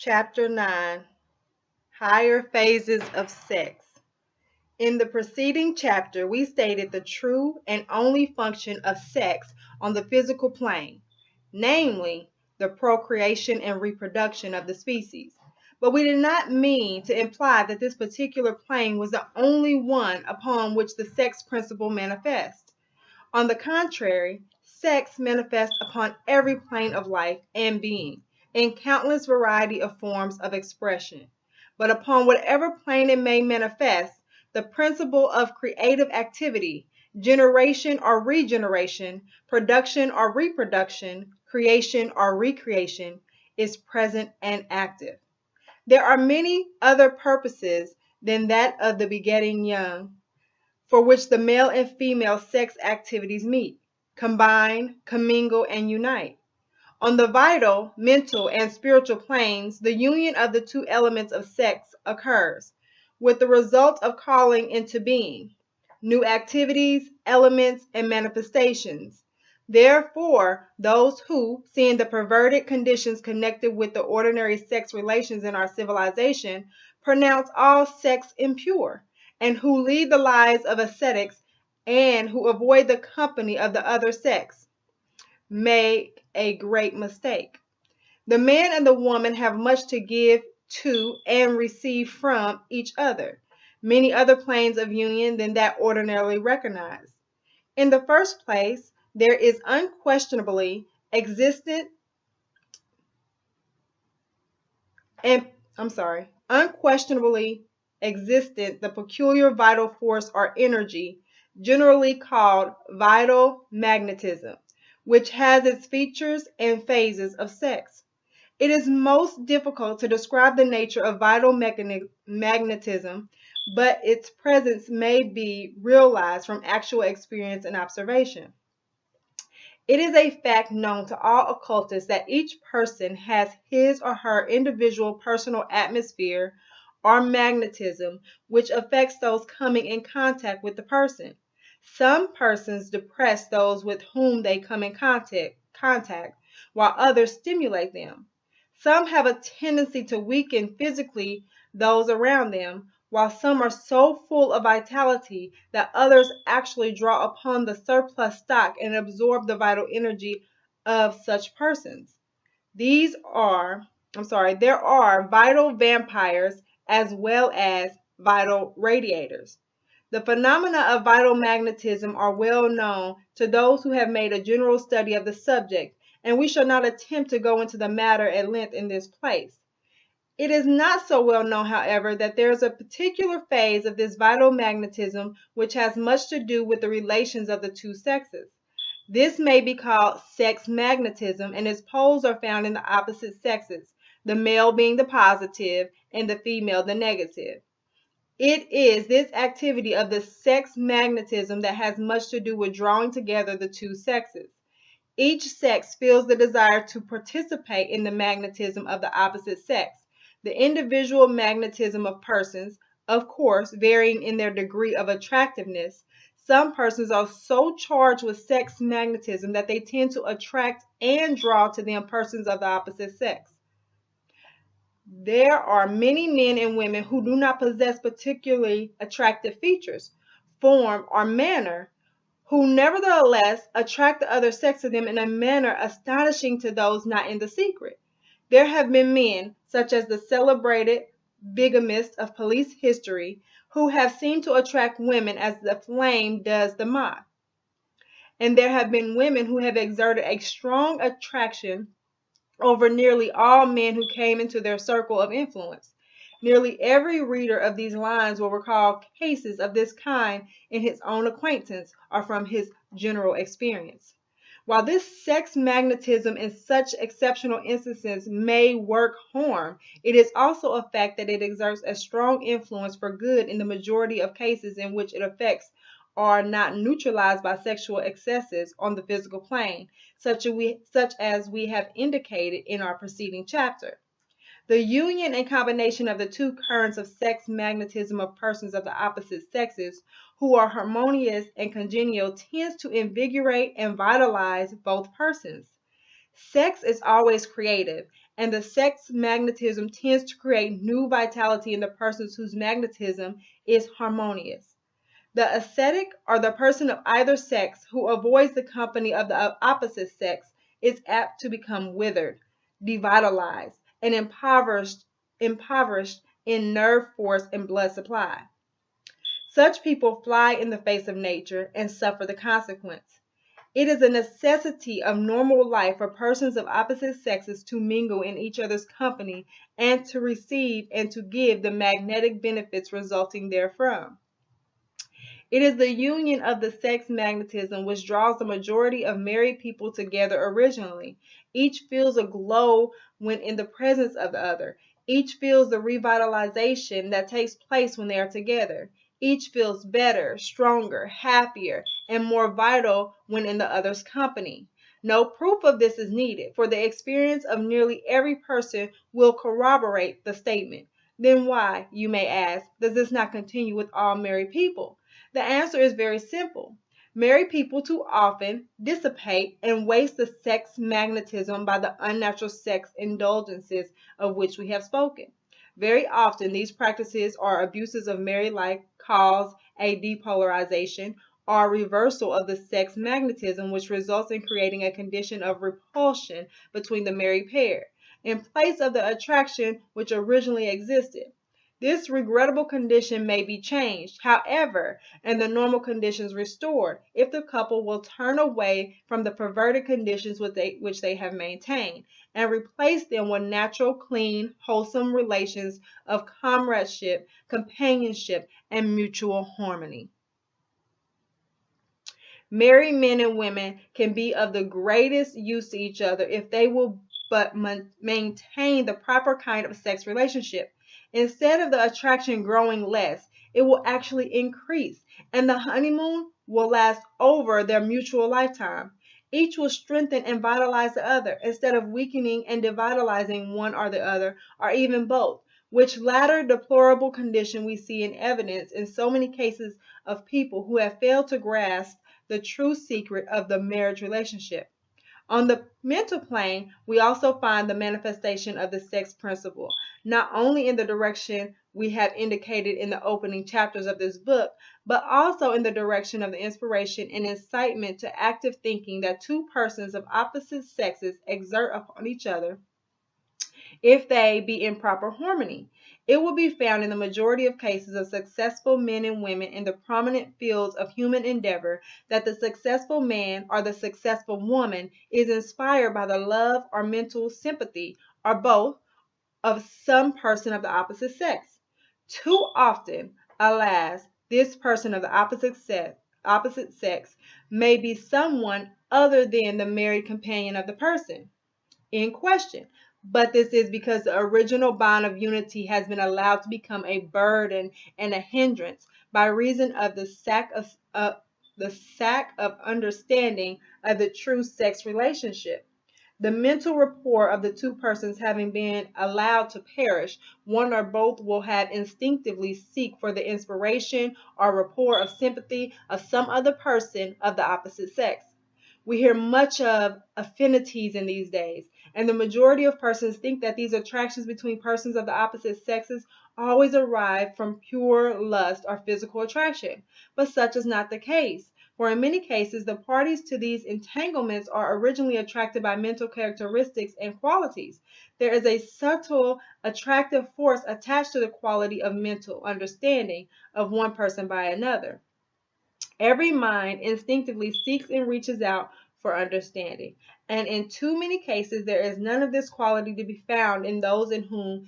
Chapter 9, Higher Phases of Sex. In the preceding chapter, we stated the true and only function of sex on the physical plane, namely, the procreation and reproduction of the species. But we did not mean to imply that this particular plane was the only one upon which the sex principle manifests. On the contrary, sex manifests upon every plane of life and being, in countless variety of forms of expression. But upon whatever plane it may manifest, the principle of creative activity, generation or regeneration, production or reproduction, creation or recreation, is present and active. There are many other purposes than that of the begetting young, for which the male and female sex activities meet, combine, commingle, and unite. On the vital, mental, and spiritual planes, the union of the two elements of sex occurs, with the result of calling into being new activities, elements, and manifestations. Therefore, those who, seeing the perverted conditions connected with the ordinary sex relations in our civilization, pronounce all sex impure, and who lead the lives of ascetics, and who avoid the company of the other sex, make a great mistake. The man and the woman have much to give to and receive from each other, many other planes of union than that ordinarily recognized. In the first place, there is unquestionably existent the peculiar vital force or energy, generally called vital magnetism, which has its features and phases of sex. It is most difficult to describe the nature of vital magnetism, but its presence may be realized from actual experience and observation. It is a fact known to all occultists that each person has his or her individual personal atmosphere or magnetism which affects those coming in contact with the person. Some persons depress those with whom they come in contact, while others stimulate them. Some have a tendency to weaken physically those around them, while some are so full of vitality that others actually draw upon the surplus stock and absorb the vital energy of such persons. There are vital vampires as well as vital radiators. The phenomena of vital magnetism are well known to those who have made a general study of the subject, and we shall not attempt to go into the matter at length in this place. It is not so well known, however, that there is a particular phase of this vital magnetism which has much to do with the relations of the two sexes. This may be called sex magnetism, and its poles are found in the opposite sexes, the male being the positive and the female the negative. It is this activity of the sex magnetism that has much to do with drawing together the two sexes. Each sex feels the desire to participate in the magnetism of the opposite sex. The individual magnetism of persons, of course, varying in their degree of attractiveness. Some persons are so charged with sex magnetism that they tend to attract and draw to them persons of the opposite sex. There are many men and women who do not possess particularly attractive features, form, or manner, who nevertheless attract the other sex to them in a manner astonishing to those not in the secret. There have been men, such as the celebrated bigamist of police history, who have seemed to attract women as the flame does the moth. And there have been women who have exerted a strong attraction over nearly all men who came into their circle of influence. Nearly every reader of these lines will recall cases of this kind in his own acquaintance or from his general experience. While this sex magnetism in such exceptional instances may work harm, it is also a fact that it exerts a strong influence for good in the majority of cases in which its effects are not neutralized by sexual excesses on the physical plane, such as we have indicated in our preceding chapter. The union and combination of the two currents of sex magnetism of persons of the opposite sexes who are harmonious and congenial tends to invigorate and vitalize both persons. Sex is always creative, and the sex magnetism tends to create new vitality in the persons whose magnetism is harmonious. The ascetic, or the person of either sex who avoids the company of the opposite sex, is apt to become withered, devitalized, and impoverished in nerve force and blood supply. Such people fly in the face of nature and suffer the consequence. It is a necessity of normal life for persons of opposite sexes to mingle in each other's company and to receive and to give the magnetic benefits resulting therefrom. It is the union of the sex magnetism which draws the majority of married people together originally. Each feels a glow when in the presence of the other. Each feels the revitalization that takes place when they are together. Each feels better, stronger, happier, and more vital when in the other's company. No proof of this is needed, for the experience of nearly every person will corroborate the statement. Then why, you may ask, does this not continue with all married people? The answer is very simple. Married people too often dissipate and waste the sex magnetism by the unnatural sex indulgences of which we have spoken. Very often these practices or abuses of married life cause a depolarization or reversal of the sex magnetism, which results in creating a condition of repulsion between the married pair, in place of the attraction which originally existed. This regrettable condition may be changed, however, and the normal conditions restored, if the couple will turn away from the perverted conditions which they have maintained, and replace them with natural, clean, wholesome relations of comradeship, companionship, and mutual harmony. Married men and women can be of the greatest use to each other if they will but maintain the proper kind of sex relationship. Instead of the attraction growing less, it will actually increase, and the honeymoon will last over their mutual lifetime. Each will strengthen and vitalize the other, instead of weakening and devitalizing one or the other, or even both, which latter deplorable condition we see in evidence in so many cases of people who have failed to grasp the true secret of the marriage relationship. On the mental plane, we also find the manifestation of the sex principle, not only in the direction we have indicated in the opening chapters of this book, but also in the direction of the inspiration and incitement to active thinking that two persons of opposite sexes exert upon each other if they be in proper harmony. It will be found in the majority of cases of successful men and women in the prominent fields of human endeavor that the successful man or the successful woman is inspired by the love or mental sympathy, or both, of some person of the opposite sex. Too often, alas, this person of the opposite sex may be someone other than the married companion of the person in question. But this is because the original bond of unity has been allowed to become a burden and a hindrance by reason of the sack of understanding of the true sex relationship. The mental rapport of the two persons having been allowed to perish, one or both will have instinctively seek for the inspiration or rapport of sympathy of some other person of the opposite sex. We hear much of affinities in these days, and the majority of persons think that these attractions between persons of the opposite sexes always arrive from pure lust or physical attraction. But such is not the case, for in many cases the parties to these entanglements are originally attracted by mental characteristics and qualities. There is a subtle attractive force attached to the quality of mental understanding of one person by another. Every mind instinctively seeks and reaches out for understanding, and in too many cases there is none of this quality to be found in those in whom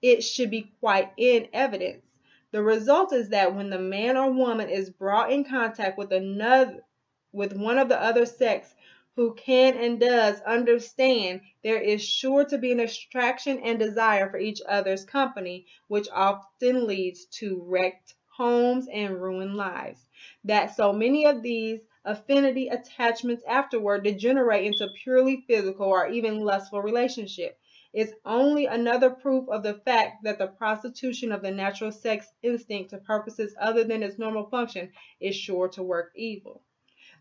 it should be quite in evidence. The result is that when the man or woman is brought in contact with one of the other sex who can and does understand, there is sure to be an attraction and desire for each other's company, which often leads to wrecked homes and ruined lives. That so many of these affinity attachments afterward degenerate into purely physical or even lustful relationship is only another proof of the fact that the prostitution of the natural sex instinct to purposes other than its normal function is sure to work evil.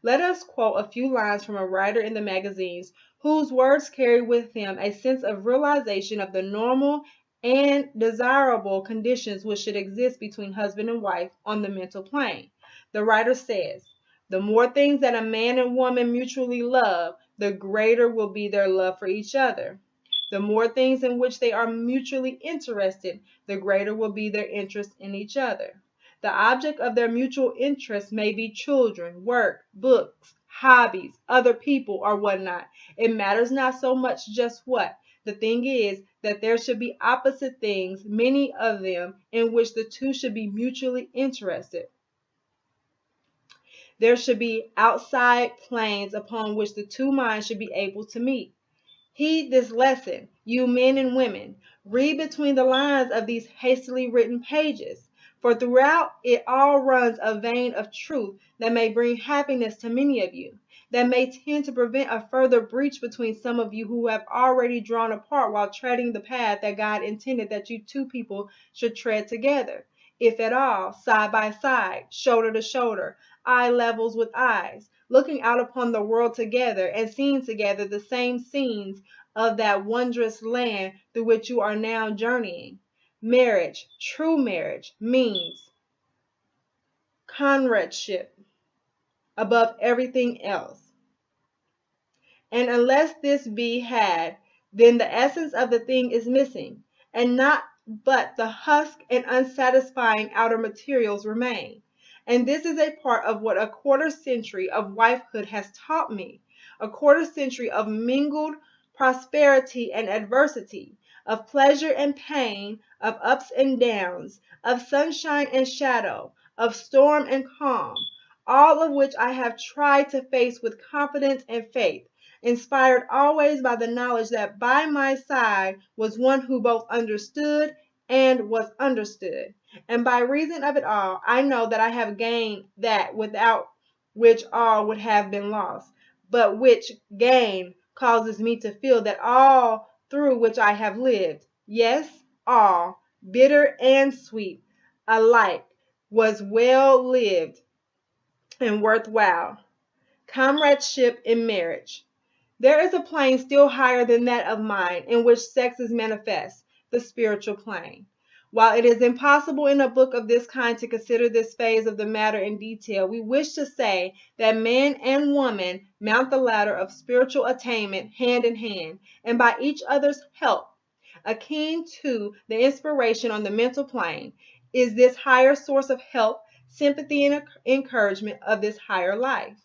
Let us quote a few lines from a writer in the magazines whose words carry with them a sense of realization of the normal and desirable conditions which should exist between husband and wife on the mental plane. The writer says, "The more things that a man and woman mutually love, the greater will be their love for each other. The more things in which they are mutually interested, the greater will be their interest in each other. The object of their mutual interest may be children, work, books, hobbies, other people, or whatnot. It matters not so much just what. The thing is that there should be opposite things, many of them, in which the two should be mutually interested. There should be outside planes upon which the two minds should be able to meet. Heed this lesson, you men and women. Read between the lines of these hastily written pages, for throughout it all runs a vein of truth that may bring happiness to many of you, that may tend to prevent a further breach between some of you who have already drawn apart while treading the path that God intended that you two people should tread together, if at all, side by side, shoulder to shoulder, eye levels with eyes, looking out upon the world together and seeing together the same scenes of that wondrous land through which you are now journeying. Marriage, true marriage, means comradeship above everything else. And unless this be had, then the essence of the thing is missing, and not but the husk and unsatisfying outer materials remain. And this is a part of what a quarter century of wifehood has taught me, a quarter century of mingled prosperity and adversity, of pleasure and pain, of ups and downs, of sunshine and shadow, of storm and calm, all of which I have tried to face with confidence and faith, inspired always by the knowledge that by my side was one who both understood and was understood. And by reason of it all, I know that I have gained that without which all would have been lost, but which gain causes me to feel that all through which I have lived, yes, all, bitter and sweet, alike, was well lived and worthwhile. Comradeship in marriage. There is a plane still higher than that of mine in which sex is manifest, the spiritual plane. While it is impossible in a book of this kind to consider this phase of the matter in detail, we wish to say that man and woman mount the ladder of spiritual attainment hand in hand, and by each other's help. Akin to the inspiration on the mental plane is this higher source of help, sympathy, and encouragement of this higher life.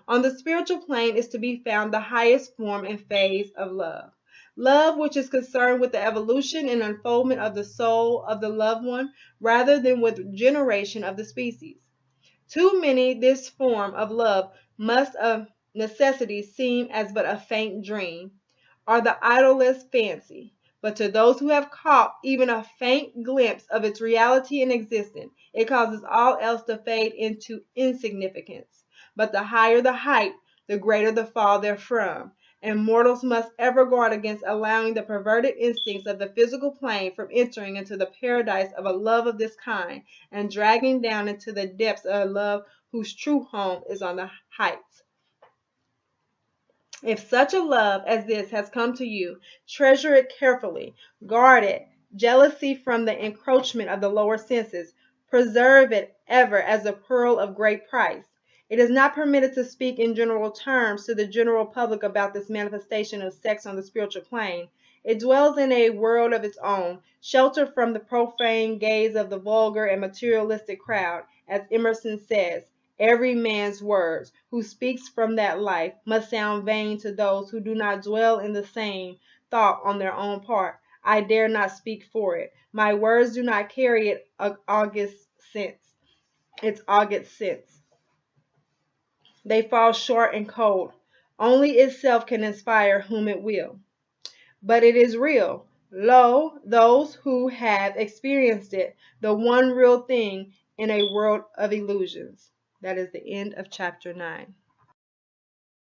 On the spiritual plane is to be found the highest form and phase of love. Love which is concerned with the evolution and unfoldment of the soul of the loved one rather than with generation of the species. To many this form of love must of necessity seem as but a faint dream, or the idlest fancy. But to those who have caught even a faint glimpse of its reality and existence, it causes all else to fade into insignificance. But the higher the height, the greater the fall therefrom, and mortals must ever guard against allowing the perverted instincts of the physical plane from entering into the paradise of a love of this kind, and dragging down into the depths of a love whose true home is on the heights. If such a love as this has come to you, treasure it carefully, guard it, jealousy from the encroachment of the lower senses, preserve it ever as a pearl of great price. It is not permitted to speak in general terms to the general public about this manifestation of sex on the spiritual plane. It dwells in a world of its own, sheltered from the profane gaze of the vulgar and materialistic crowd. As Emerson says, every man's words, who speaks from that life, must sound vain to those who do not dwell in the same thought on their own part. I dare not speak for it. My words do not carry its august sense. They fall short and cold. Only itself can inspire whom it will. But it is real. Lo, those who have experienced it, the one real thing in a world of illusions. That is the end of chapter 9.